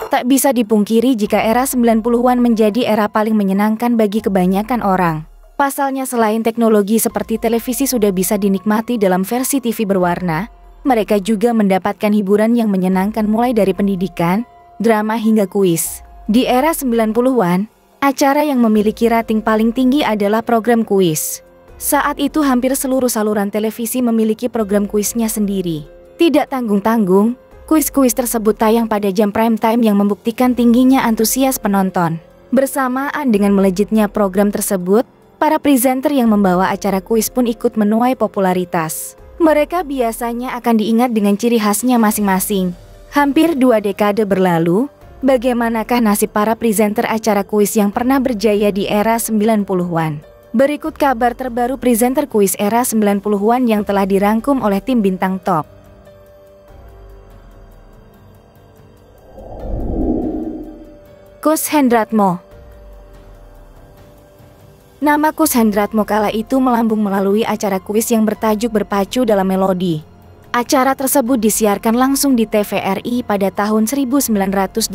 Tak bisa dipungkiri jika era 90-an menjadi era paling menyenangkan bagi kebanyakan orang. Pasalnya selain teknologi seperti televisi sudah bisa dinikmati dalam versi TV berwarna, mereka juga mendapatkan hiburan yang menyenangkan mulai dari pendidikan, drama hingga kuis. Di era 90-an, acara yang memiliki rating paling tinggi adalah program kuis. Saat itu hampir seluruh saluran televisi memiliki program kuisnya sendiri. Tidak tanggung-tanggung, kuis-kuis tersebut tayang pada jam prime time yang membuktikan tingginya antusias penonton. Bersamaan dengan melejitnya program tersebut, para presenter yang membawa acara kuis pun ikut menuai popularitas. Mereka biasanya akan diingat dengan ciri khasnya masing-masing. Hampir 2 dekade berlalu, bagaimanakah nasib para presenter acara kuis yang pernah berjaya di era 90-an? Berikut kabar terbaru presenter kuis era 90-an yang telah dirangkum oleh tim Bintang Top. Koes Hendratmo. Nama Koes Hendratmo kala itu melambung melalui acara kuis yang bertajuk Berpacu Dalam Melodi. Acara tersebut disiarkan langsung di TVRI pada tahun 1988.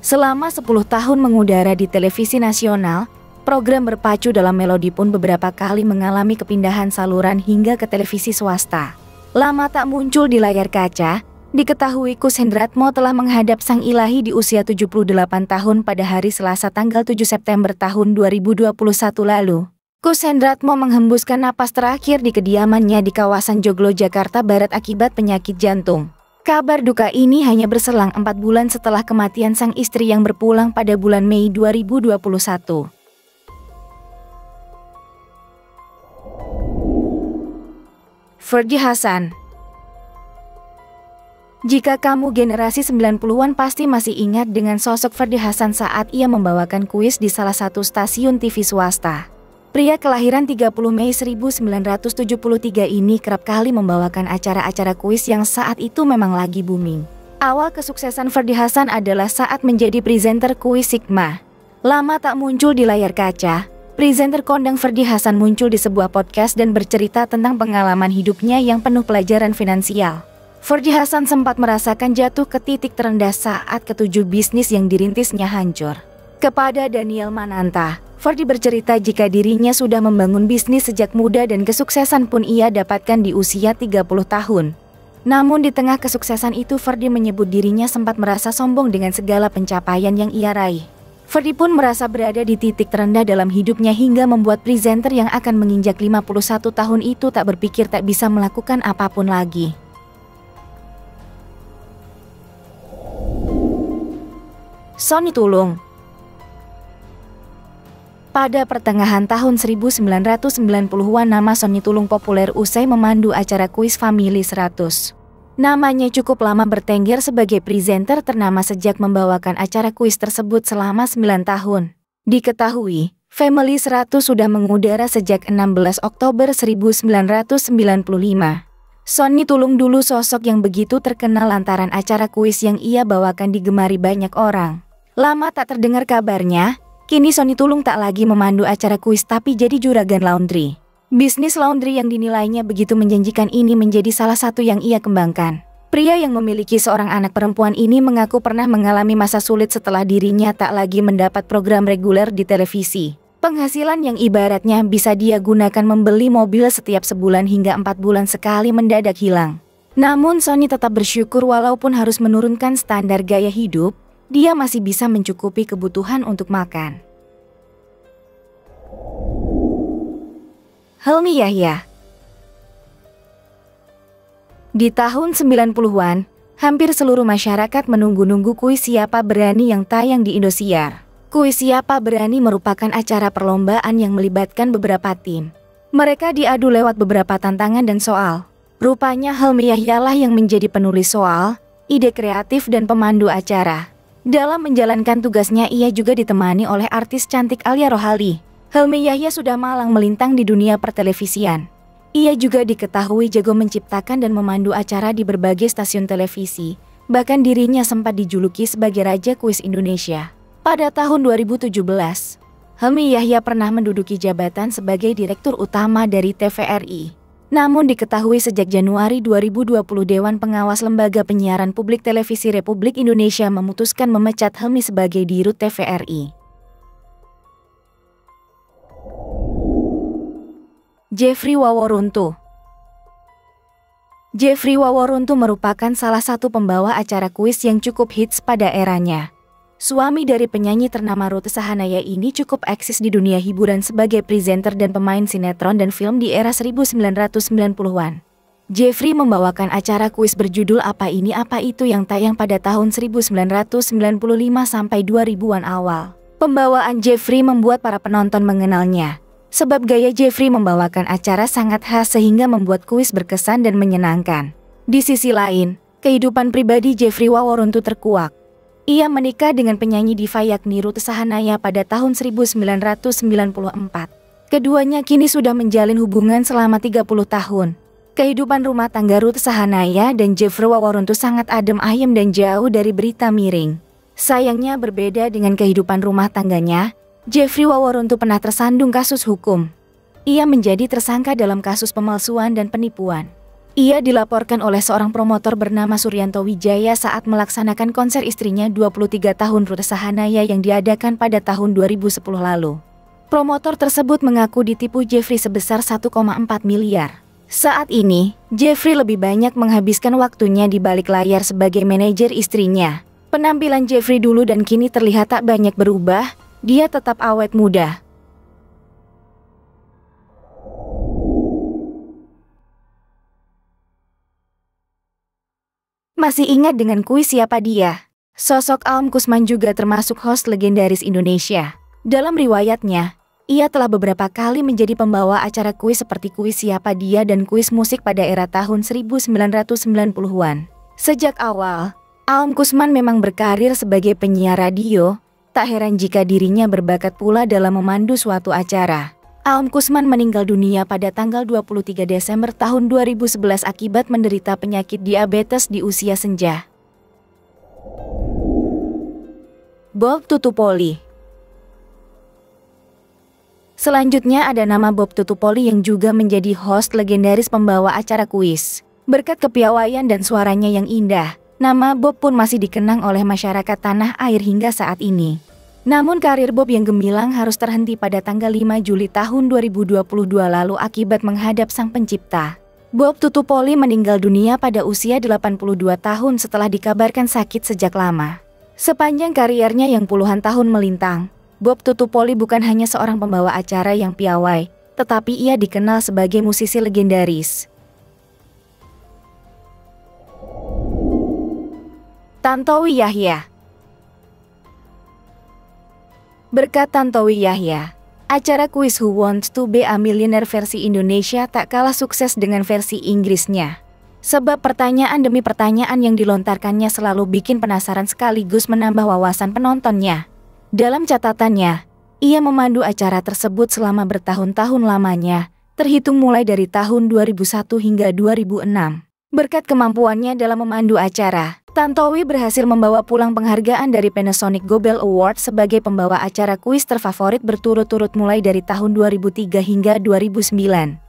Selama 10 tahun mengudara di televisi nasional, program Berpacu Dalam Melodi pun beberapa kali mengalami kepindahan saluran hingga ke televisi swasta. Lama tak muncul di layar kaca, diketahui Koes Hendratmo telah menghadap Sang Ilahi di usia 78 tahun pada hari Selasa tanggal 7 September tahun 2021 lalu. Koes Hendratmo menghembuskan napas terakhir di kediamannya di kawasan Joglo, Jakarta Barat akibat penyakit jantung. Kabar duka ini hanya berselang 4 bulan setelah kematian sang istri yang berpulang pada bulan Mei 2021. Ferdy Hassan. Jika kamu generasi 90-an pasti masih ingat dengan sosok Ferdy Hassan saat ia membawakan kuis di salah satu stasiun TV swasta. Pria kelahiran 30 Mei 1973 ini kerap kali membawakan acara-acara kuis yang saat itu memang lagi booming. Awal kesuksesan Ferdy Hassan adalah saat menjadi presenter kuis Sigma. Lama tak muncul di layar kaca, presenter kondang Ferdy Hassan muncul di sebuah podcast dan bercerita tentang pengalaman hidupnya yang penuh pelajaran finansial. Ferdy Hassan sempat merasakan jatuh ke titik terendah saat ketujuh bisnis yang dirintisnya hancur. Kepada Daniel Mananta, Ferdy bercerita jika dirinya sudah membangun bisnis sejak muda dan kesuksesan pun ia dapatkan di usia 30 tahun. Namun di tengah kesuksesan itu Ferdy menyebut dirinya sempat merasa sombong dengan segala pencapaian yang ia raih. Ferdy pun merasa berada di titik terendah dalam hidupnya hingga membuat presenter yang akan menginjak 51 tahun itu tak berpikir tak bisa melakukan apapun lagi. Sonny Tulung. Pada pertengahan tahun 1990-an nama Sonny Tulung populer usai memandu acara kuis Family 100. Namanya cukup lama bertengger sebagai presenter ternama sejak membawakan acara kuis tersebut selama 9 tahun. Diketahui, Family 100 sudah mengudara sejak 16 Oktober 1995. Sonny Tulung dulu sosok yang begitu terkenal lantaran acara kuis yang ia bawakan digemari banyak orang. Lama tak terdengar kabarnya, kini Sonny Tulung tak lagi memandu acara kuis tapi jadi juragan laundry. Bisnis laundry yang dinilainya begitu menjanjikan ini menjadi salah satu yang ia kembangkan. Pria yang memiliki seorang anak perempuan ini mengaku pernah mengalami masa sulit setelah dirinya tak lagi mendapat program reguler di televisi. Penghasilan yang ibaratnya bisa dia gunakan membeli mobil setiap sebulan hingga 4 bulan sekali mendadak hilang. Namun Sonny tetap bersyukur walaupun harus menurunkan standar gaya hidup, dia masih bisa mencukupi kebutuhan untuk makan. Helmy Yahya. Di tahun 90-an, hampir seluruh masyarakat menunggu-nunggu kuis Siapa Berani yang tayang di Indosiar. Kuis Siapa Berani merupakan acara perlombaan yang melibatkan beberapa tim. Mereka diadu lewat beberapa tantangan dan soal. Rupanya Helmy Yahya lah yang menjadi penulis soal, ide kreatif dan pemandu acara. Dalam menjalankan tugasnya ia juga ditemani oleh artis cantik Alia Rohali. Helmy Yahya sudah malang melintang di dunia pertelevisian. Ia juga diketahui jago menciptakan dan memandu acara di berbagai stasiun televisi. Bahkan dirinya sempat dijuluki sebagai Raja Kuis Indonesia. Pada tahun 2017, Helmy Yahya pernah menduduki jabatan sebagai Direktur Utama dari TVRI. Namun diketahui sejak Januari 2020 Dewan Pengawas Lembaga Penyiaran Publik Televisi Republik Indonesia memutuskan memecat Helmi sebagai Dirut TVRI. Jeffrey Waworuntu. Jeffrey Waworuntu merupakan salah satu pembawa acara kuis yang cukup hits pada eranya. Suami dari penyanyi ternama Ruth Sahanaya ini cukup eksis di dunia hiburan sebagai presenter dan pemain sinetron dan film di era 1990-an. Jeffrey membawakan acara kuis berjudul Apa Ini Apa Itu yang tayang pada tahun 1995 sampai 2000-an awal. Pembawaan Jeffrey membuat para penonton mengenalnya. Sebab gaya Jeffrey membawakan acara sangat khas sehingga membuat kuis berkesan dan menyenangkan. Di sisi lain, kehidupan pribadi Jeffrey Waworuntu terkuak. Ia menikah dengan penyanyi diva yakni Ruth Sahanaya pada tahun 1994. Keduanya kini sudah menjalin hubungan selama 30 tahun. Kehidupan rumah tangga Ruth Sahanaya dan Jeffrey Waworuntu sangat adem ayem dan jauh dari berita miring. Sayangnya berbeda dengan kehidupan rumah tangganya, Jeffrey Waworuntu pernah tersandung kasus hukum. Ia menjadi tersangka dalam kasus pemalsuan dan penipuan. Ia dilaporkan oleh seorang promotor bernama Suryanto Wijaya saat melaksanakan konser istrinya 23 tahun Ruth Sahanaya yang diadakan pada tahun 2010 lalu. Promotor tersebut mengaku ditipu Jeffrey sebesar 1,4 miliar. Saat ini, Jeffrey lebih banyak menghabiskan waktunya di balik layar sebagai manajer istrinya. Penampilan Jeffrey dulu dan kini terlihat tak banyak berubah, dia tetap awet muda. Masih ingat dengan kuis Siapa Dia? Sosok Aum Kusman juga termasuk host legendaris Indonesia. Dalam riwayatnya, ia telah beberapa kali menjadi pembawa acara kuis seperti kuis Siapa Dia dan kuis musik pada era tahun 1990-an. Sejak awal, Aum Kusman memang berkarir sebagai penyiar radio, tak heran jika dirinya berbakat pula dalam memandu suatu acara. Aum Kusman meninggal dunia pada tanggal 23 Desember tahun 2011 akibat menderita penyakit diabetes di usia senja. Bob Tutupoli. Selanjutnya ada nama Bob Tutupoli yang juga menjadi host legendaris pembawa acara kuis. Berkat kepiawaian dan suaranya yang indah, nama Bob pun masih dikenang oleh masyarakat tanah air hingga saat ini. Namun karir Bob yang gemilang harus terhenti pada tanggal 5 Juli tahun 2022 lalu akibat menghadap Sang Pencipta. Bob Tutupoli meninggal dunia pada usia 82 tahun setelah dikabarkan sakit sejak lama. Sepanjang karirnya yang puluhan tahun melintang, Bob Tutupoli bukan hanya seorang pembawa acara yang piawai, tetapi ia dikenal sebagai musisi legendaris. Tantowi Yahya. Berkat Tantowi Yahya, acara kuis Who Wants to Be a Millionaire versi Indonesia tak kalah sukses dengan versi Inggrisnya. Sebab pertanyaan demi pertanyaan yang dilontarkannya selalu bikin penasaran sekaligus menambah wawasan penontonnya. Dalam catatannya, ia memandu acara tersebut selama bertahun-tahun lamanya, terhitung mulai dari tahun 2001 hingga 2006. Berkat kemampuannya dalam memandu acara, Tantowi berhasil membawa pulang penghargaan dari Panasonic Gobel Award sebagai pembawa acara kuis terfavorit berturut-turut mulai dari tahun 2003 hingga 2009.